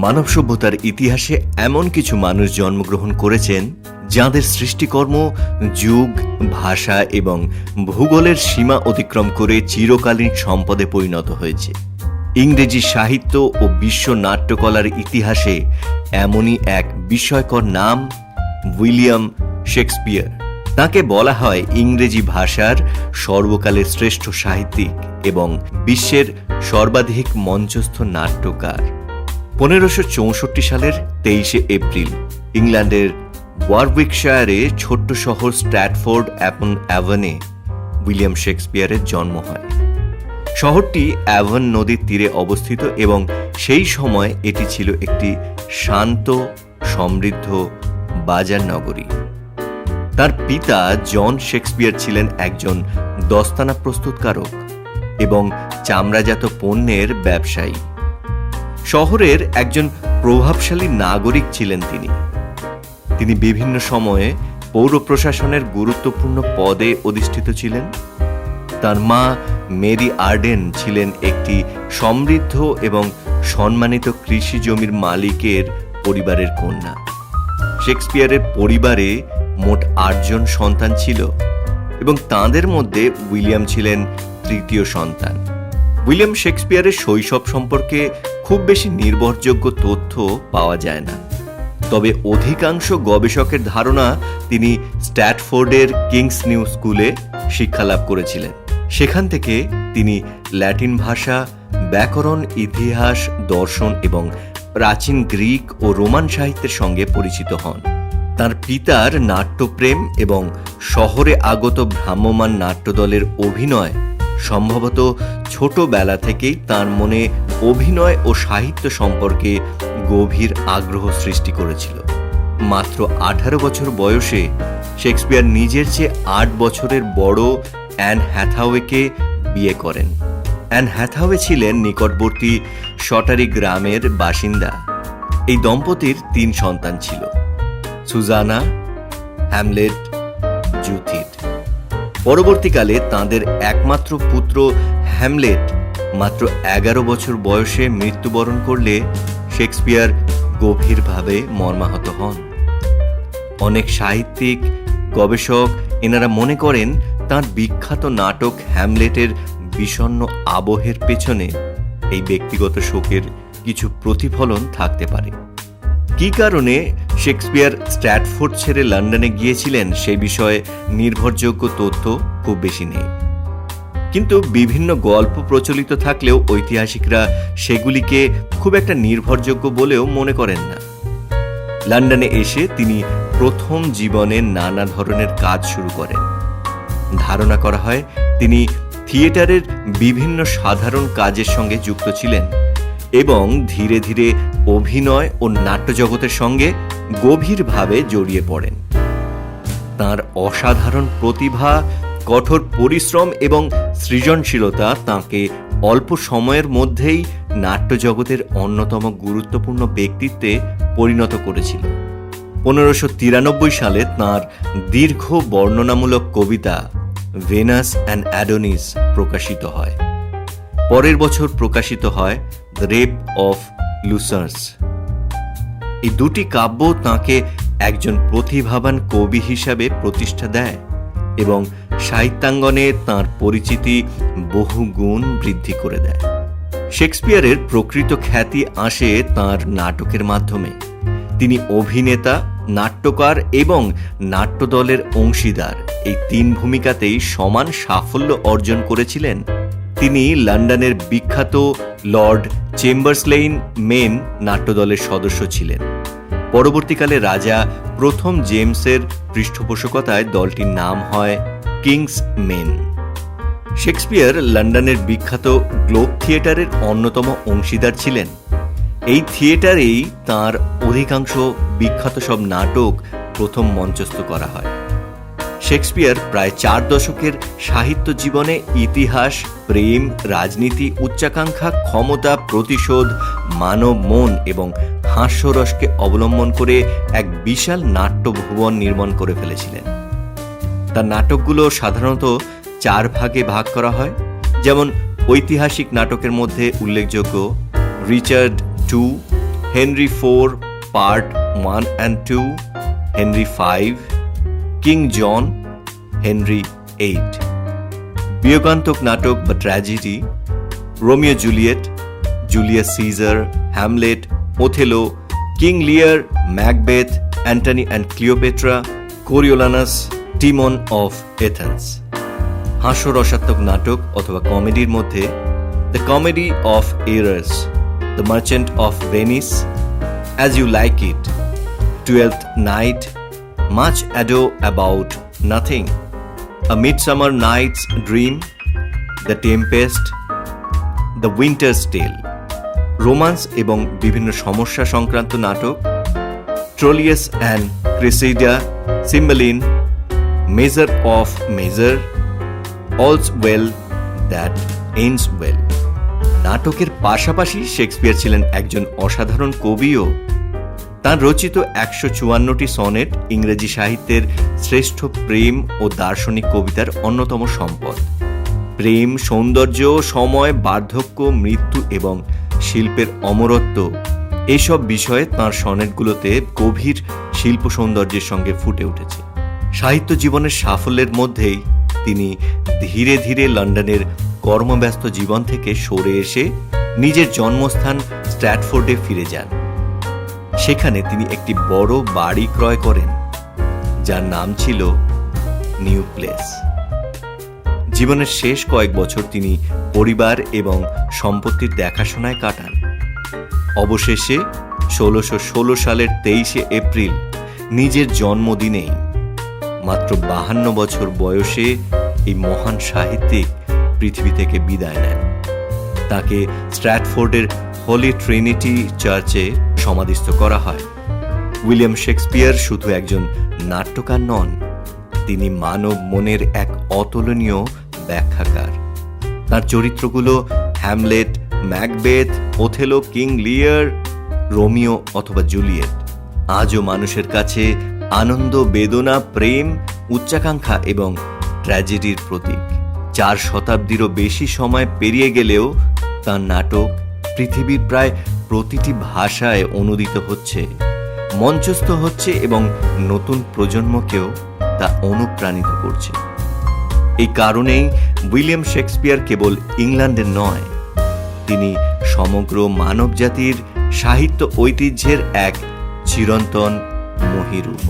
মানব সভ্যতার ইতিহাসে এমন কিছু মানুষ জন্মগ্রহণ করেছেন যাঁদের সৃষ্টিকর্ম যুগ, ভাষা এবং ভূগোলের সীমা অতিক্রম করে চিরকালীন সম্পদে পরিণত হয়েছে। ইংরেজি সাহিত্য ও বিশ্ব নাট্যকলার ইতিহাসে এমনই এক বিস্ময়কর নাম উইলিয়াম শেক্সপিয়ার। তাকে বলা হয় ইংরেজি ভাষার সর্বকালের শ্রেষ্ঠ সাহিত্যিক এবং বিশ্বের সর্বাধিক মঞ্চস্থ নাট্যকার। 1564 সালের 23 এপ্রিল ইংল্যান্ডের ওয়ারউইকশায়ারে ছোট্ট শহর স্ট্র্যাটফোর্ড অ্যাপন অ্যাভনে উইলিয়াম শেক্সপিয়ারের জন্ম হয়। শহরটি অ্যাভন নদীর তীরে অবস্থিত এবং সেই সময় এটি ছিল একটি শান্ত, সমৃদ্ধ বাজার নগরী। তার পিতা জন শেক্সপিয়ার ছিলেন একজন দস্তানা প্রস্তুতকারক এবং চামড়াজাত পণ্যের ব্যবসায়ী। শহরের একজন প্রভাবশালী নাগরিক ছিলেন তিনি বিভিন্ন সময়ে পৌর প্রশাসনের গুরুত্বপূর্ণ পদে অধিষ্ঠিত ছিলেন। তার মা মেরি আর্ডেন ছিলেন একটি সমৃদ্ধ এবং সম্মানিত কৃষি জমির মালিকের পরিবারের কন্যা। শেক্সপিয়ারের পরিবারে মোট 8 জন সন্তান ছিল এবং তাঁদের মধ্যে উইলিয়াম ছিলেন তৃতীয় সন্তান। উইলিয়াম শেক্সপিয়ারের শৈশব সম্পর্কে খুব বেশি নির্ভরযোগ্য তথ্য পাওয়া যায় না, তবে অধিকাংশ গবেষকের ধারণা তিনি স্ট্র্যাটফোর্ডের কিংস নিউ স্কুলে শিক্ষালাভ করেছিলেন। সেখান থেকে তিনি ল্যাটিন ভাষা, ব্যাকরণ, ইতিহাস, দর্শন এবং প্রাচীন গ্রিক ও রোমান সাহিত্যের সঙ্গে পরিচিত হন। তার পিতার নাট্যপ্রেম এবং শহরে আগত ভ্রাম্যমাণ নাট্যদলের অভিনয় সম্ভবত ছোটবেলা থেকেই তার মনে অভিনয় ও সাহিত্য সম্পর্কে গভীর আগ্রহ সৃষ্টি করেছিল। মাত্র 18 বছর বয়সে শেক্সপিয়ার নিজের চেয়ে 8 বছরের বড় অ্যান হ্যাথাওয়েকে বিয়ে করেন। অ্যান হ্যাথাওয়ে ছিলেন নিকটবর্তী শটারি গ্রামের বাসিন্দা। এই দম্পতির 3 সন্তান ছিল: সুজানা, হ্যামলেট, জুথিড। পরবর্তীকালে তাঁদের একমাত্র পুত্র হ্যামলেট মাত্র 11 বছর বয়সে মৃত্যুবরণ করলে শেক্সপিয়ার গভীরভাবে মর্মাহত হন। অনেক সাহিত্যিক, গবেষক এনারা মনে করেন তাঁর বিখ্যাত নাটক হ্যামলেটের বিষণ্ণ আবহের পেছনে এই ব্যক্তিগত শোকের কিছু প্রতিফলন থাকতে পারে। কী কারণে শেক্সপিয়ার স্ট্র্যাটফোর্ড ছেড়ে লন্ডনে গিয়েছিলেন সে বিষয়ে নির্ভরযোগ্য তথ্য খুব বেশি নেই, কিন্তু বিভিন্ন গল্প প্রচলিত থাকলেও ঐতিহাসিকরা সেগুলিকে খুব একটা নির্ভরযোগ্য বলেও মনে করেন না। লন্ডনে এসে তিনি প্রথম জীবনে নানা ধরনের কাজ শুরু করেন। ধারণা করা হয় তিনি থিয়েটারের বিভিন্ন সাধারণ কাজের সঙ্গে যুক্ত ছিলেন এবং ধীরে ধীরে অভিনয় ও নাট্যজগতের সঙ্গে গভীরভাবে জড়িয়ে পড়েন। তাঁর অসাধারণ প্রতিভা, কঠোর পরিশ্রম এবং সৃজনশীলতা তাঁকে অল্প সময়ের মধ্যেই নাট্যজগতের অন্যতম গুরুত্বপূর্ণ ব্যক্তিত্বে পরিণত করেছিল। 1593 সালে তাঁর দীর্ঘ বর্ণনামূলক কবিতা ভেনাস অ্যান্ড অ্যাডোনিস প্রকাশিত হয়। পরের বছর প্রকাশিত হয় দ্য রেপ অফ লুসার্স। এই দুটি কাব্য তাঁকে একজন প্রতিভাবান কবি হিসাবে প্রতিষ্ঠা দেয় এবং সাহিত্যাঙ্গনে তাঁর পরিচিতি বহু গুণ বৃদ্ধি করে দেয়। শেক্সপিয়ারের প্রকৃত খ্যাতি আসে তাঁর নাটকের মাধ্যমে। তিনি অভিনেতা, নাট্যকার এবং নাট্যদলের অংশীদার, এই 3 ভূমিকাতেই সমান সাফল্য অর্জন করেছিলেন। তিনি লন্ডনের বিখ্যাত লর্ড চেম্বারসলেইন মেন নাট্যদলের সদস্য ছিলেন। পরবর্তীকালে রাজা প্রথম জেমসের পৃষ্ঠপোষকতায় দলটির নাম হয় কিংস মেন। শেক্সপিয়ার লন্ডনের বিখ্যাত গ্লোব থিয়েটারের অন্যতম অংশীদার ছিলেন। এই থিয়েটারেই তাঁর অধিকাংশ বিখ্যাত সব নাটক প্রথম মঞ্চস্থ করা হয়। শেক্সপিয়ার প্রায় 4 দশকের সাহিত্য জীবনে ইতিহাস, প্রেম, রাজনীতি, উচ্চাকাঙ্ক্ষা, ক্ষমতা, প্রতিশোধ, মানব মন এবং হাস্যরসকে অবলম্বন করে এক বিশাল নাট্যভুবন নির্মাণ করে ফেলেছিলেন। তার নাটকগুলো সাধারণত 4 ভাগে ভাগ করা হয়, যেমন ঐতিহাসিক নাটকের মধ্যে উল্লেখযোগ্য Richard II, Henry IV part 1 and 2, Henry V, King John, Henry VIII। বিয়োগান্তক নাটক বা tragedy, Romeo Juliet, Julius Caesar, Hamlet, Othello, King Lear, Macbeth, Antony and Cleopatra, Coriolanus, Timon of Athens. হাস্যরসাত্মক নাটক অথবা কমেডির মধ্যে the comedy of errors, the merchant of Venice, as you like it, 12th night, much ado about nothing, a midsummer night's dream, the tempest, the winter's tell. Romance এবং বিভিন্ন সমস্যা সংক্রান্ত নাটক, Troilus and Cressida, Cymbeline, measure of measure, all's well that ends well. নাটকের পাশাপাশি Shakespeare ছিলেন একজন অসাধারণ কবিও। তাঁর রচিত 154টি সনেট ইংরেজি সাহিত্যের শ্রেষ্ঠ প্রেম ও দার্শনিক কবিতার অন্যতম সম্পদ। প্রেম, সৌন্দর্য, সময়, বার্ধক্য, মৃত্যু এবং শিল্পের অমরত্ব, এসব বিষয়ে তাঁর সনেটগুলোতে গভীর শিল্প সৌন্দর্যের সঙ্গে ফুটে উঠেছে। সাহিত্য জীবনের সাফল্যের মধ্যেই তিনি ধীরে ধীরে লন্ডনের কর্মব্যস্ত জীবন থেকে সরে এসে নিজের জন্মস্থান স্ট্র্যাটফোর্ডে ফিরে যান। সেখানে তিনি একটি বড় বাড়ি ক্রয় করেন, যার নাম ছিল নিউ প্লেস। জীবনের শেষ কয়েক বছর তিনি পরিবার এবং সম্পত্তির দেখাশোনায় কাটান। অবশেষে 1616 সালের 23শে এপ্রিল নিজের জন্মদিনেই মাত্র 52 বছর বয়সে এই মহান সাহিত্যিক পৃথিবী থেকে বিদায় নেন। তাকে স্ট্র্যাটফোর্ডের হলি ট্রিনিটি চার্চে সমাধিস্থ করা হয়। উইলিয়াম শেক্সপিয়ার শুধু একজন নাট্যকার নন, তিনি মানব মনের এক অতুলনীয় ব্যাখ্যাকার। তার চরিত্রগুলো হ্যামলেট, ম্যাকবেথ, ওথেলো, কিং লিয়ার, রোমিও অথবা জুলিয়েট আজও মানুষের কাছে আনন্দ, বেদনা, প্রেম, উচ্চাকাঙ্ক্ষা এবং ট্র্যাজেডির প্রতীক। 4 শতাব্দীরও বেশি সময় পেরিয়ে গেলেও তাঁর নাটক পৃথিবীর প্রায় প্রতিটি ভাষায় অনুদিত হচ্ছে, মঞ্চস্থ হচ্ছে এবং নতুন প্রজন্মকেও তা অনুপ্রাণিত করছে। এই কারণেই উইলিয়াম শেক্সপিয়ার কেবল ইংল্যান্ডের নয়, তিনি সমগ্র মানবজাতির সাহিত্য ঐতিহ্যের এক চিরন্তন মহিরূপ।